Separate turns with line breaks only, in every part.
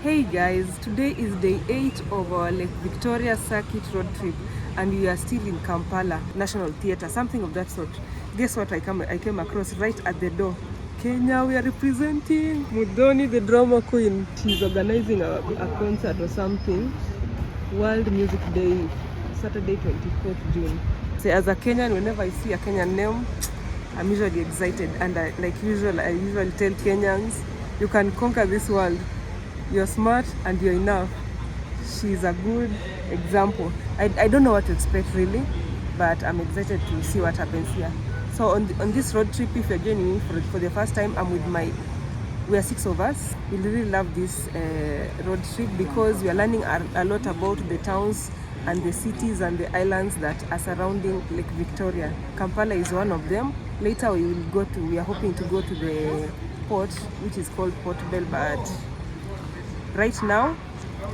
Hey guys, today is day 8 of our Lake Victoria Circuit road trip and we are still in Kampala National Theatre, something of that sort. Guess what I came across right at the door? Kenya, we are representing Mudoni, the drama queen. She's organizing a concert or something. World Music Day, Saturday 24th June. So as a Kenyan, whenever I see a Kenyan name, I'm usually excited, and I usually tell Kenyans, you can conquer this world. You're smart and you're enough. She's a good example. I don't know what to expect really, but I'm excited to see what happens here. So on this road trip, if you're joining me for the first time, we are 6 of us. We really love this road trip because we are learning a lot about the towns and the cities and the islands that are surrounding Lake Victoria. Kampala is one of them. Later we are hoping to go to the port, which is called Port Bell, but right now,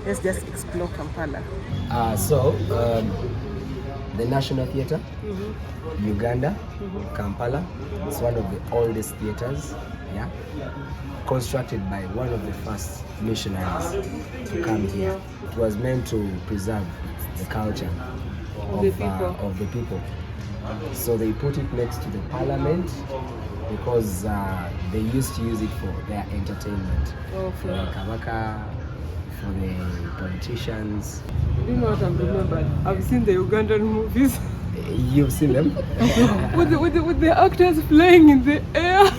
let's just explore Kampala.
The National Theatre, Uganda, Kampala. It's one of the oldest theatres, constructed by one of the first missionaries to come here. It was meant to preserve the culture of the people. So they put it next to the parliament because they used to use it for their entertainment. For the Kabaka, for the politicians.
You know what I'm remembering? I've seen the Ugandan movies.
You've seen them?
with the actors flying in the air.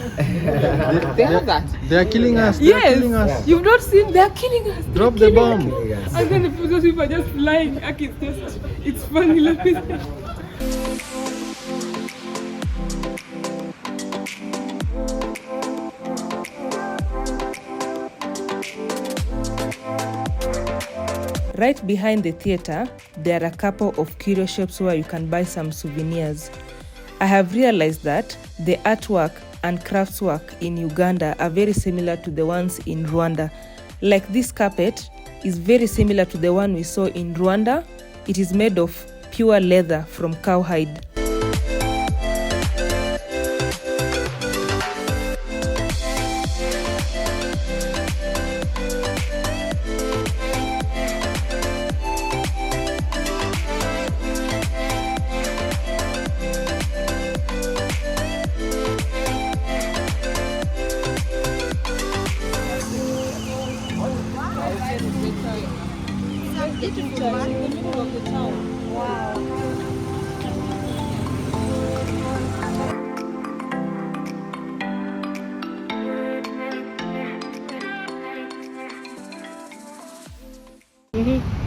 They have that.
They are killing us.
Yes. You've not seen? They are killing us.
Drop the bomb.
And then those people are just flying. It's funny. Right behind the theatre, there are a couple of curio shops where you can buy some souvenirs. I have realized that the artwork and craftswork in Uganda are very similar to the ones in Rwanda. Like this carpet is very similar to the one we saw in Rwanda. It is made of pure leather from cowhide.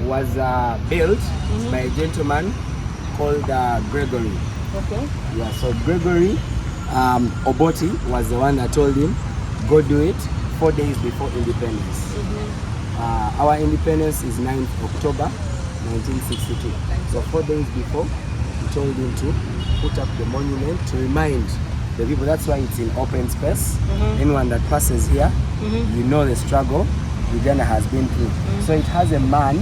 Was built by a gentleman called Gregory.
Okay.
Yeah, so Gregory Oboti was the one that told him, go do it 4 days before independence. Our independence is 9th October 1962. So 4 days before, he told him to put up the monument to remind the people. That's why it's in open space. Anyone that passes here, you know the struggle Uganda has been through. So it has a man,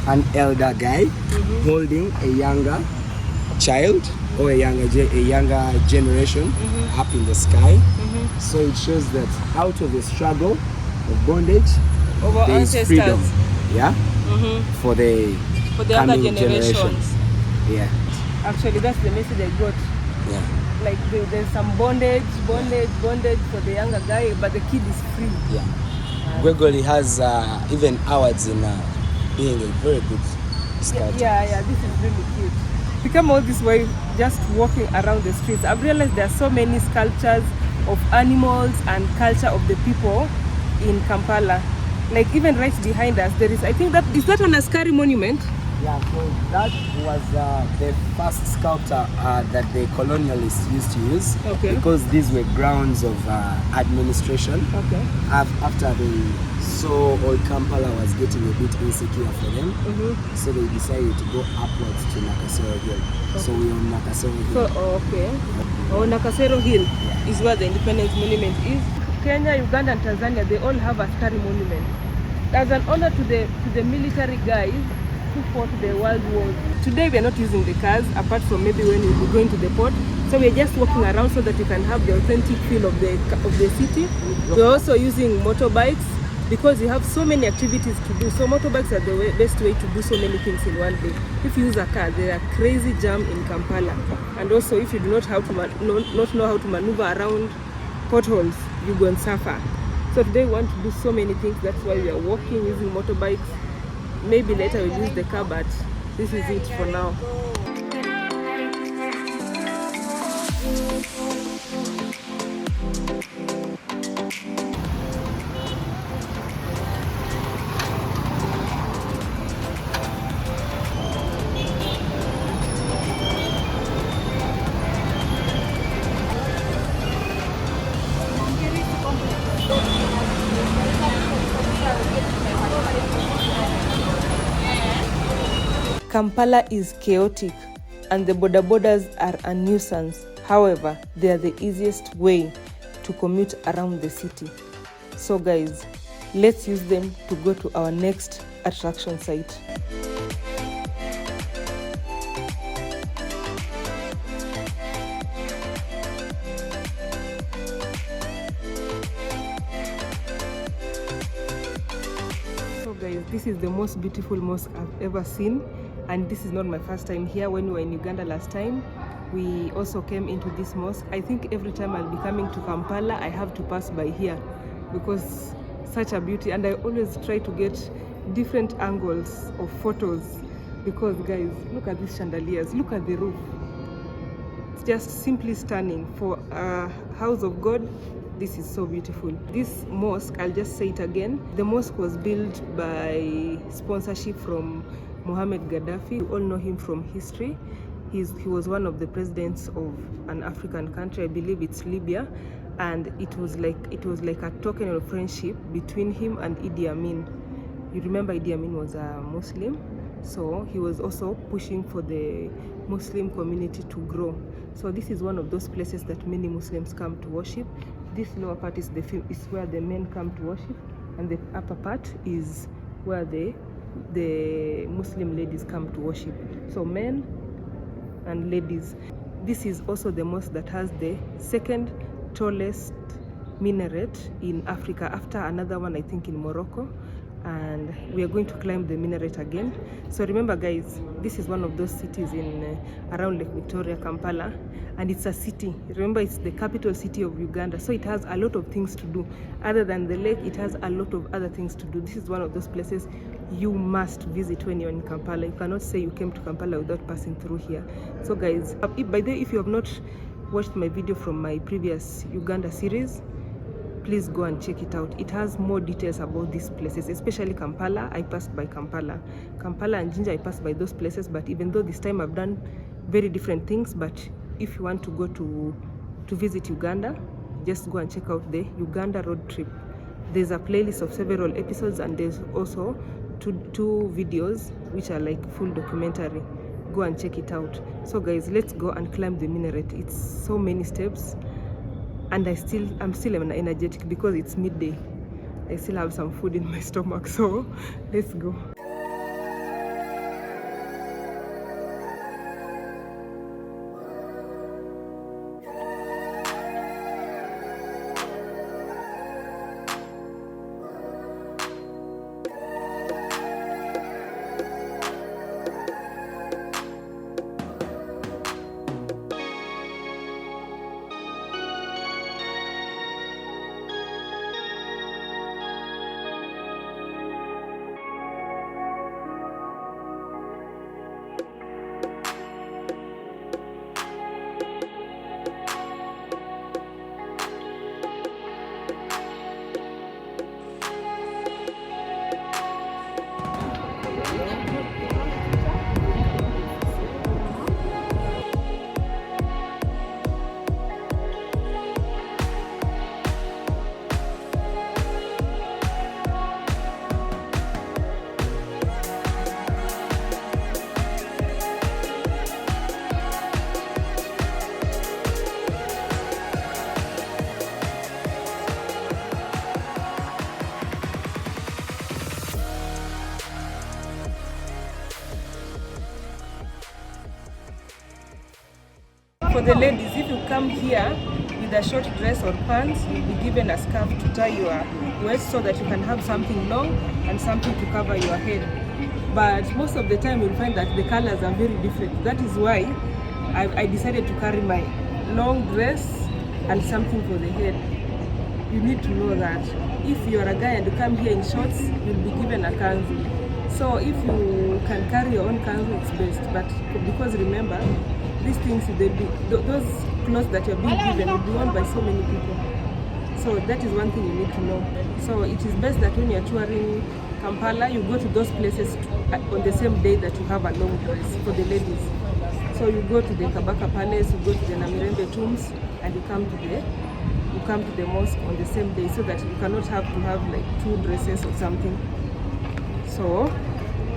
an elder guy, holding a younger child or a younger generation up in the sky. So it shows that out of the struggle of bondage, there is freedom. Yeah, for the
other
coming generations. Yeah.
Actually, that's the message I got.
Yeah.
Like there's some bondage for the younger guy, but the kid is free.
Yeah. Gregory has even awards in being a very good sculptor.
Yeah, this is really cute. We come all this way just walking around the streets. I've realized there are so many sculptures of animals and culture of the people in Kampala. Like even right behind us, there is, I think is that an Askari monument?
Yeah, so that was the first sculpture that the colonialists used to use.
Okay.
Because these were grounds of administration.
Okay.
After they saw old Kampala was getting a bit insecure for them, so they decided to go upwards to Nakasero Hill. Okay. So we're on Nakasero Hill.
Nakasero Hill is where the Independence Monument is. Kenya, Uganda and Tanzania, they all have Askari monument. As an honor to the military guys who fought the world wars. Today we are not using the cars, apart from maybe when we will go into the port. So we are just walking around so that you can have the authentic feel of the city. We're also using motorbikes because you have so many activities to do. So motorbikes are the best way to do so many things in one day. If you use a car, there are crazy jam in Kampala, and also if you do not know how to maneuver around potholes, you go and suffer. So today we want to do so many things. That's why we are walking, using motorbikes. Maybe later we'll use the car, but this is it for now. Kampala is chaotic and the boda bodas are a nuisance. However, they are the easiest way to commute around the city. So guys, let's use them to go to our next attraction site. So guys, this is the most beautiful mosque I've ever seen, and this is not my first time here. When we were in Uganda last time, we also came into this mosque. I think every time I'll be coming to Kampala, I have to pass by here because such a beauty, and I always try to get different angles of photos because guys, look at these chandeliers, look at the roof. It's just simply stunning. For a house of God, this is so beautiful. This mosque, I'll just say it again, the mosque was built by sponsorship from Mohammed Gaddafi. You all know him from history. He was one of the presidents of an African country, I believe it's Libya, and it was like a token of friendship between him and Idi Amin. You remember Idi Amin was a Muslim, so he was also pushing for the Muslim community to grow. So this is one of those places that many Muslims come to worship. This lower part is where the men come to worship, and the upper part is where the Muslim ladies come to worship. So men and ladies. This is also the mosque that has the second tallest minaret in Africa, after another one I think in Morocco, and we are going to climb the minaret again. So remember guys, this is one of those cities in around Lake Victoria, Kampala, and it's a city. Remember, it's the capital city of Uganda, so it has a lot of things to do. Other than the lake, it has a lot of other things to do. This is one of those places you must visit when you're in Kampala. You cannot say you came to Kampala without passing through here. So guys, by the way, if you have not watched my video from my previous Uganda series, please go and check it out. It has more details about these places, especially Kampala. I passed by Kampala and Jinja, I passed by those places, but even though this time I've done very different things, but if you want to go to visit Uganda, just go and check out the Uganda road trip. There's a playlist of several episodes, and there's also two videos which are like full documentary. Go and check it out. So guys, let's go and climb the minaret. It's so many steps, and I'm still energetic because it's midday. I still have some food in my stomach, so let's go. For the ladies, if you come here with a short dress or pants, you'll be given a scarf to tie your waist so that you can have something long and something to cover your head. But most of the time you'll find that the colors are very different. That is why I decided to carry my long dress and something for the head. You need to know that if you're a guy and you come here in shorts, you'll be given a kanzu. So if you can carry your own kanzu, it's best. But because remember, these things, those clothes that you're being given will be worn by so many people. So that is one thing you need to know. So it is best that when you're touring Kampala, you go to those places on the same day that you have a long dress for the ladies. So you go to the Kabaka Palace, you go to the Namirembe tombs, and you come to the mosque on the same day, so that you cannot have to have like 2 dresses or something. So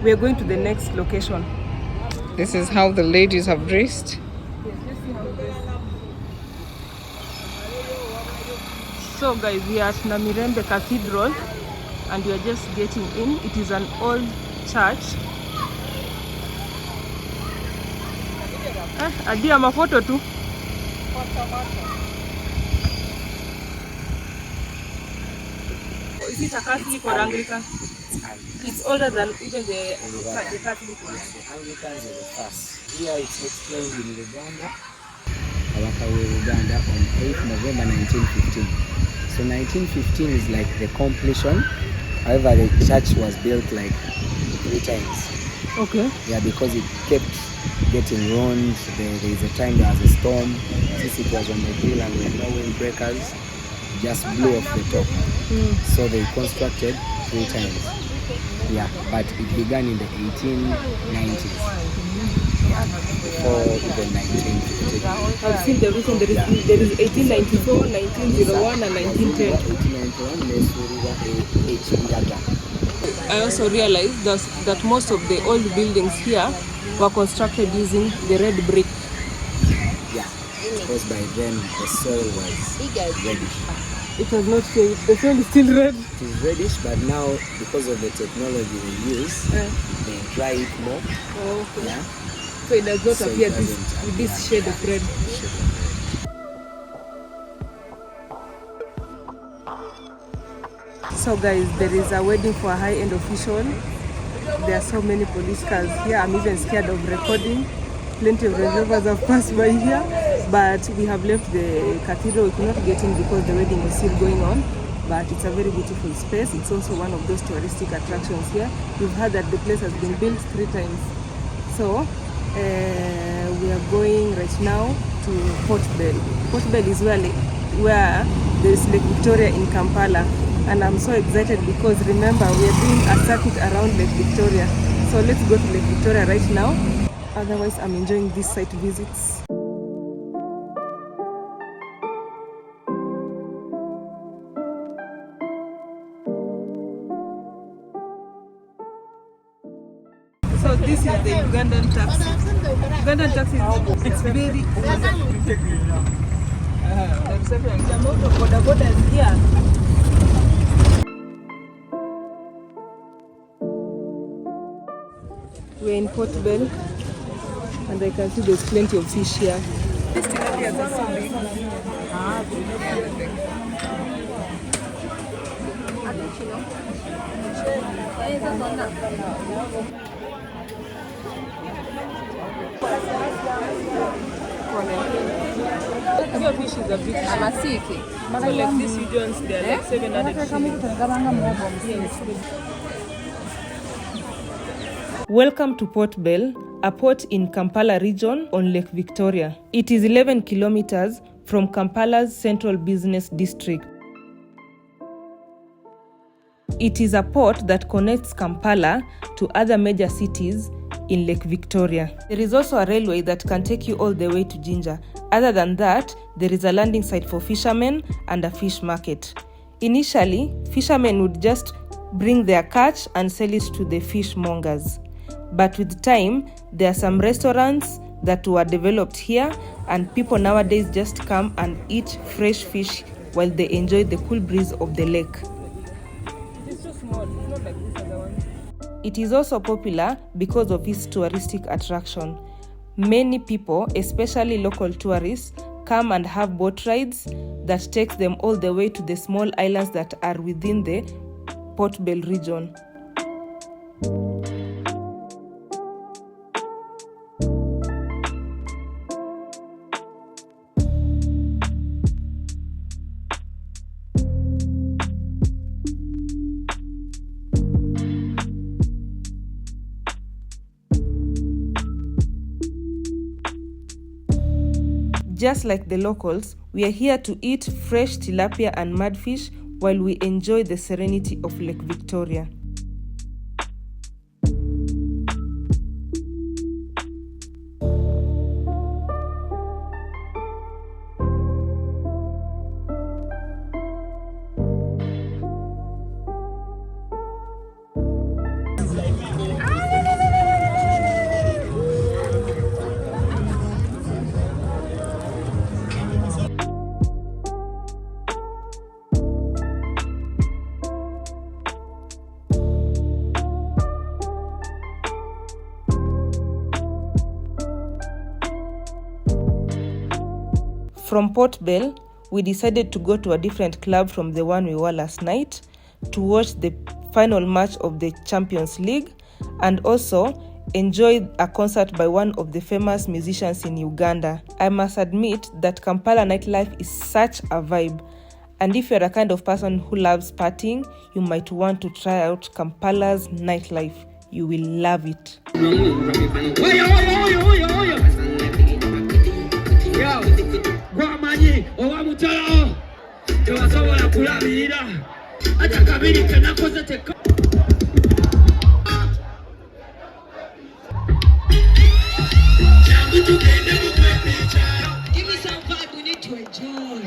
we are going to the next location.
This is how the ladies have dressed.
Yes, let's see how it is. So guys, we are at Namirembe Cathedral and we are just getting in. It is an old church. Adia mafoto tu. Is it a Catholic or Anglican? It's older than even the Catholic one.
The Anglicans are the first. Here it's explained in Uganda. Awakawe Uganda on 8th November 1915. So 1915 is like the completion. However, the church was built like 3 times.
Okay.
Yeah, because it kept getting ruined. There is a time there was a storm. Since it was on the hill and there were no windbreakers, just blew off the top. So they constructed 3 times. Yeah, but it began in the 1890s. Yeah, before even 1950.
I've seen the reason there is 1894, 1901 and 1910.
1891,
I also realized that most of the old buildings here were constructed using the red brick.
yeah, because by then the soil was reddish.
It was not shade. The soil is still red.
It is reddish, but now because of the technology we use, they dry it more.
Oh, okay.
Yeah.
So it does not
So it
appear
doesn't
with this
appear
shade of red. So guys, there is a wedding for a high-end official. There are so many police cars here. I'm even scared of recording. Plenty of reservoirs have passed by here, but we have left the cathedral. We could not get in because the wedding was still going on, but it's a very beautiful space. It's also one of those touristic attractions here. We've heard that the place has been built 3 times. So we are going right now to Port Bell. Port Bell is where there is Lake Victoria in Kampala, and I'm so excited because remember we are doing a circuit around Lake Victoria. So let's go to Lake Victoria right now. Otherwise, I'm enjoying these site visits. So this is the Ugandan taxi. Ugandan taxi it's very old. The amount of boda is here. We're in Port Bell, and I can see there's plenty of fish here. These tilapia are so big. Your fish is a big fish. So like these regions, they are like 700 shillings. Welcome to Port Bell, a port in Kampala region on Lake Victoria. It is 11 kilometers from Kampala's central business district. It is a port that connects Kampala to other major cities in Lake Victoria. There is also a railway that can take you all the way to Jinja. Other than that, there is a landing site for fishermen and a fish market. Initially, fishermen would just bring their catch and sell it to the fishmongers. But with time, there are some restaurants that were developed here, and people nowadays just come and eat fresh fish while they enjoy the cool breeze of the lake. It's too small, it's not like this other one. It is also popular because of its touristic attraction. Many people, especially local tourists, come and have boat rides that takes them all the way to the small islands that are within the Port Bell region. Just like the locals, we are here to eat fresh tilapia and mudfish while we enjoy the serenity of Lake Victoria. From Port Bell, we decided to go to a different club from the one we were last night to watch the final match of the Champions League and also enjoy a concert by one of the famous musicians in Uganda. I must admit that Kampala nightlife is such a vibe, and if you're a kind of person who loves partying, you might want to try out Kampala's nightlife. You will love it.
Give me some vibe, we need to enjoy.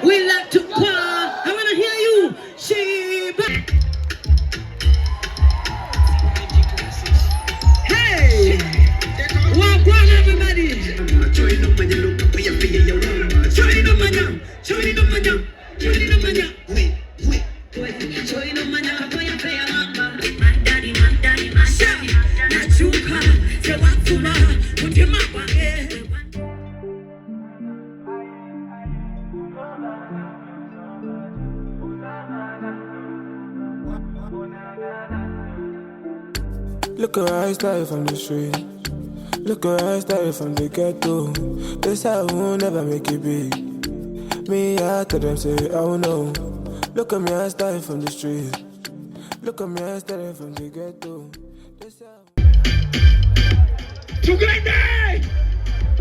We like to party. I wanna hear you. Sheba. Hey, welcome everybody. Join up when you look, we are feeling your room. Join up, man. Join up, man. Join up, man. Wait. Join up, man. Come on, play a mama. My daddy. Nachuka, se wakuma, mutima wange.
Look at her style from the street. Look at her style from the ghetto. This I will never make it big. Me, I tell them say, oh no. Look at me, I style from the street. Look at me, I style from the ghetto. This
Together!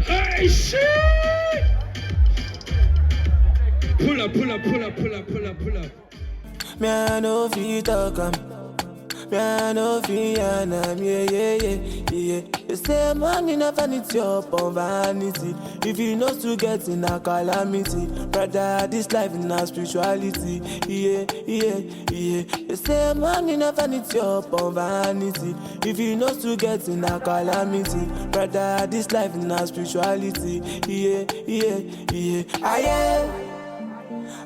Hey, shit! Pull up.
Me, I know if you talk, me, I know if you yeah. You say money never needs your own vanity. If you know to get in a calamity, brother, this life in a spirituality. Yeah. You say money never needs your own vanity. If you know to get in a calamity, brother, this life in a spirituality. Yeah.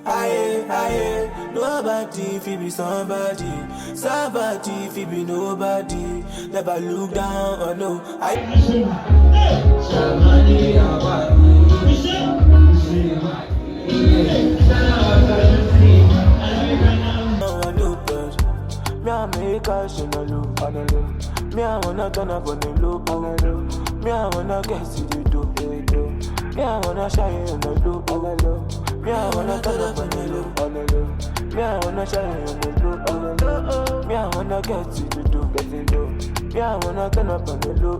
Aye, nobody fi be somebody fi be nobody. Never look down or no. Me I make cash on the low. Me I wanna turn up on the low. Me I wanna get to the dough. Me I wanna shine on the low. Me I wanna turn up on the low. Me I wanna shine on the low. Me I wanna get to the dough. Me I wanna turn up on the low.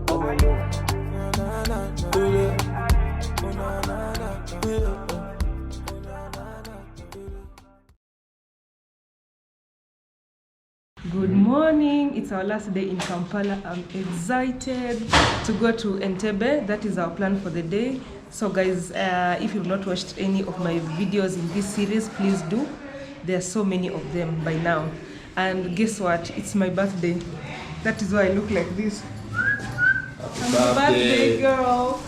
Good morning. It's our last day in Kampala. I'm excited to go to Entebbe. That is our plan for the day. So guys, if you've not watched any of my videos in this series, please do. There are so many of them by now. And guess what? It's my birthday. That is why I look like this. I'm a birthday girl.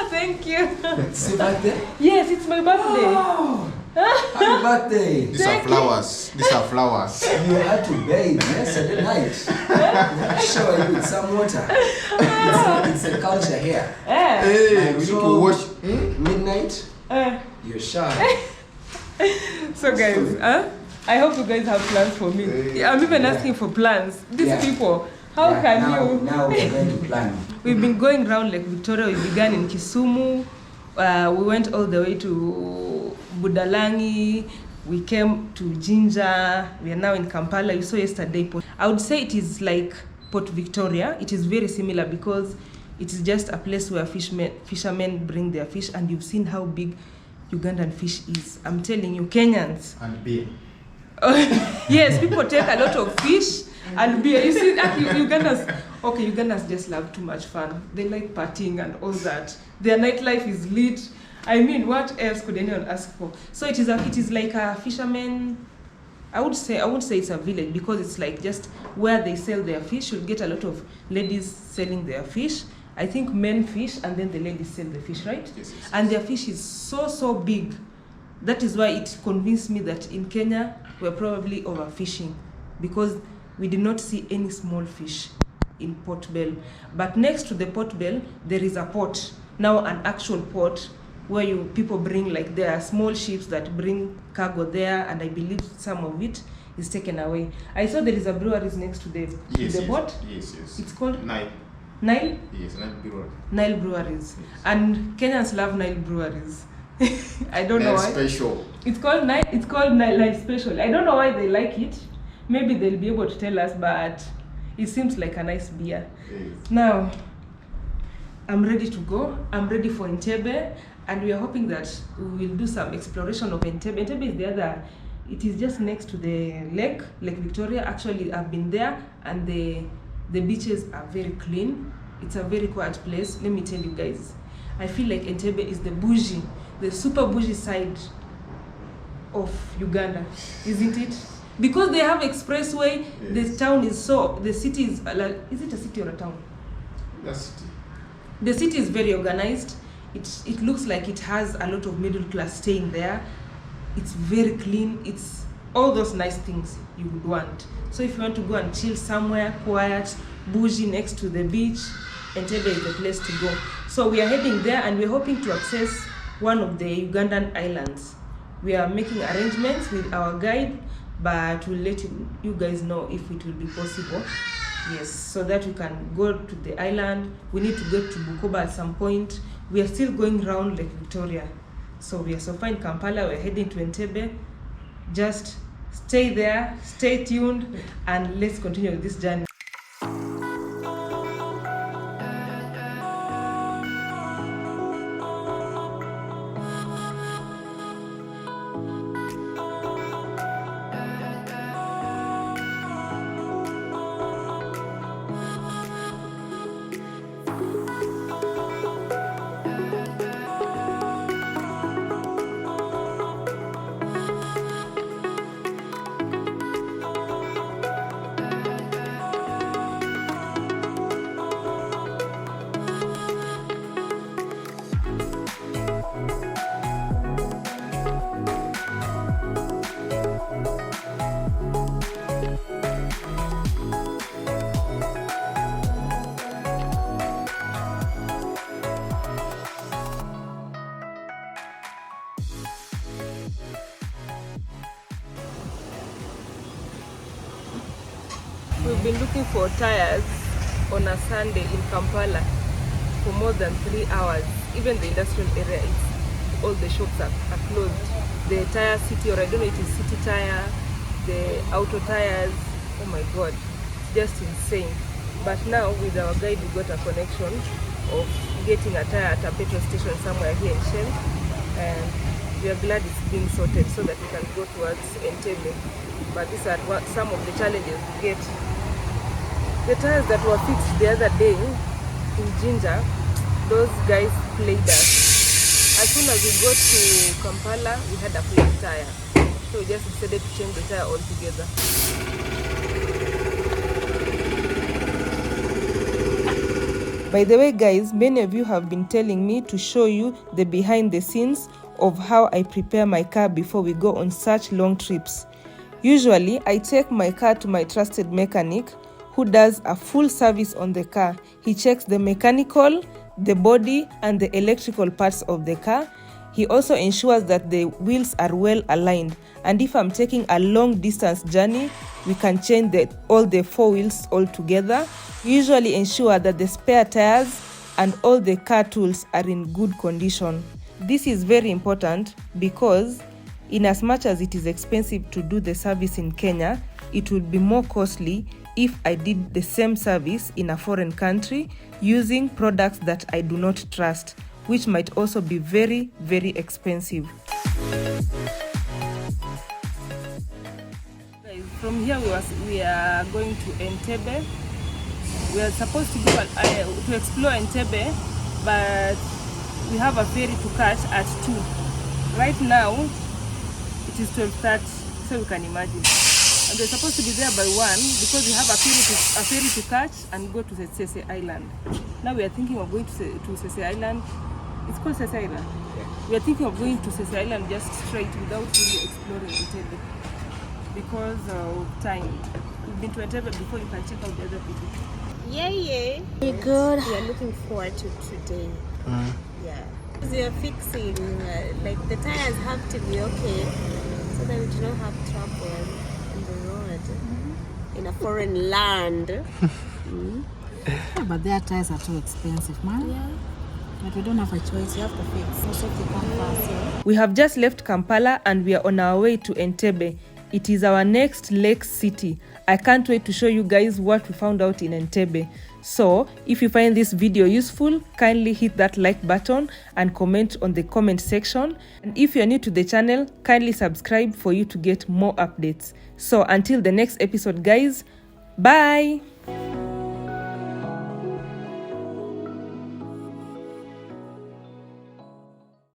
Thank you.
It's your birthday?
Yes, it's my birthday.
Oh, Happy birthday.
These are flowers. These are flowers.
You had to bathe yesterday night. Shower you with some water. It's a culture here.
Hey, we need to wash.
Midnight, you're shy.
So guys, I hope you guys have plans for me. I'm even asking for plans. These people, how can you?
Now we're going to plan.
We've been going around Lake Victoria. We began in Kisumu. We went all the way to Budalangi. We came to Jinja. We are now in Kampala. You saw yesterday. I would say it is like Port Victoria. It is very similar because it is just a place where fishermen bring their fish, and you've seen how big Ugandan fish is. I'm telling you, Kenyans.
And beer.
Yes, people take a lot of fish and beer. You see, Ugandans just love too much fun. They like partying and all that. Their nightlife is lit. I mean, what else could anyone ask for? So it is like a fisherman. I wouldn't say it's a village because it's like just where they sell their fish. You'll get a lot of ladies selling their fish. I think men fish and then the ladies sell the fish, right?
Yes.
And their fish is so big. That is why it convinced me that in Kenya we're probably overfishing because we did not see any small fish in Port Bell. But next to the Port Bell, there is a port, now an actual port, where people bring, like, there are small ships that bring cargo there, and I believe some of it is taken away. I saw there is a brewery next to the port.
Yes.
It's called
Nile.
Nile?
Yes, Nile Brewery.
Nile Breweries.
Yes.
And Kenyans love Nile Breweries. I don't know why.
Special.
It's called Nile Special. I don't know why they like it. Maybe they'll be able to tell us, but it seems like a nice beer.
Yes.
Now, I'm ready to go. I'm ready for Entebbe, and we are hoping that we will do some exploration of Entebbe. Entebbe is the other. It is just next to the Lake Victoria. Actually, I've been there, and the beaches are very clean. It's a very quiet place. Let me tell you guys, I feel like Entebbe is the super bougie side of Uganda, isn't it? Because they have expressway. Yes. The city is like, is it a city or a town?
The city.
The city is very organized. It looks like it has a lot of middle class staying there. It's very clean. It's all those nice things you would want. So if you want to go and chill somewhere quiet, bougie, next to the beach, Entebbe is the place to go. So we are heading there, and we're hoping to access one of the Ugandan islands. We are making arrangements with our guide, but we'll let you guys know if it will be possible. Yes, so that we can go to the island. We need to get to Bukoba at some point. We are still going around Lake Victoria. So we are so far in Kampala. We're heading to Entebbe. Just stay there, stay tuned, and let's continue with this journey. We've been looking for tires on a Sunday in Kampala for more than 3 hours. Even the industrial area, all the shops are closed. The tire city, or I don't know, it is City Tire, the auto tires, oh my god, it's just insane. But now with our guide we got a connection of getting a tire at a petrol station somewhere here in Shell, and we are glad it's being sorted so that we can go towards Entebbe. But these are some of the challenges we get. The tires that were fixed the other day in Jinja, those guys played us. As soon as we got to Kampala, we had a flat tire. So we just decided to change the tire altogether. By the way guys, many of you have been telling me to show you the behind the scenes of how I prepare my car before we go on such long trips. Usually, I take my car to my trusted mechanic who does a full service on the car. He checks the mechanical, the body, and the electrical parts of the car. He also ensures that the wheels are well aligned. And if I'm taking a long distance journey, we can change all the 4 wheels all together. We usually ensure that the spare tires and all the car tools are in good condition. This is very important because in as much as it is expensive to do the service in Kenya, it would be more costly if I did the same service in a foreign country using products that I do not trust, which might also be very, very expensive. Guys, from here we are going to Entebbe. We are supposed to go to explore Entebbe, but we have a ferry to catch at 2. Right now, it is 12:30, so you can imagine. And we're supposed to be there by 1 because we have a ferry to catch and go to the Sese Island. Now we are thinking of going to Sese Island. It's called Sese Island. Yeah. We are thinking of going to Sese Island just straight without really exploring Entebbe because of time. We've been to Entebbe before, you can check out the other people.
Yeah. Very good. We are looking forward to today. Yeah. We are fixing, like the tires have to be okay so that we do not have trouble on the road in a foreign land.
Yeah, but their tires are too expensive, man.
Yeah.
But we don't have a choice, you have to fix. Most of the campus, yeah.
We have just left Kampala and we are on our way to Entebbe. It is our next lake city. I can't wait to show you guys what we found out in Entebbe. So, if you find this video useful, kindly hit that like button and comment on the comment section. And if you're new to the channel, kindly subscribe for you to get more updates. So, until the next episode, guys, bye!